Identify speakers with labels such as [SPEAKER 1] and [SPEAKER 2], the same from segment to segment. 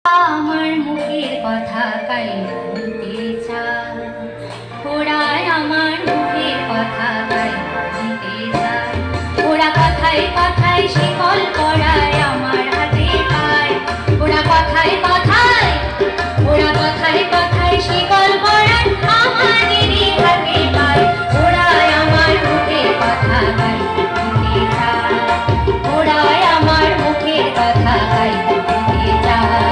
[SPEAKER 1] আমার মুখের কথা কাই বলতে চায়, ওরাই আমার মুখের কথা কাই বলতে চায়। ওরা কথায় কথায় শিকল পরায় আমার হাতে পায়। ওরা কথায় কথায় শিকল পরায় আমাদেরই হাতে পায়। ওরাই আমার মুখের কথা কাই বলতে চায়, ওরাই আমার মুখের কথা কাই বলতে চায়।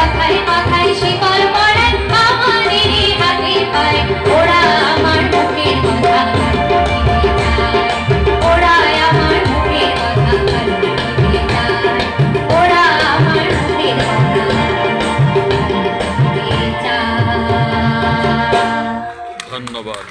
[SPEAKER 1] কথায় কথায় শিকল পরায় আমাদেরই হাতে পায়। ওরা আমার মুখের কথা বলতে চায়, ওরা আমার মুখের কথা বলতে চায়, ওরা আমার মুখের কথা বলতে চায়।
[SPEAKER 2] ধন্যবাদ।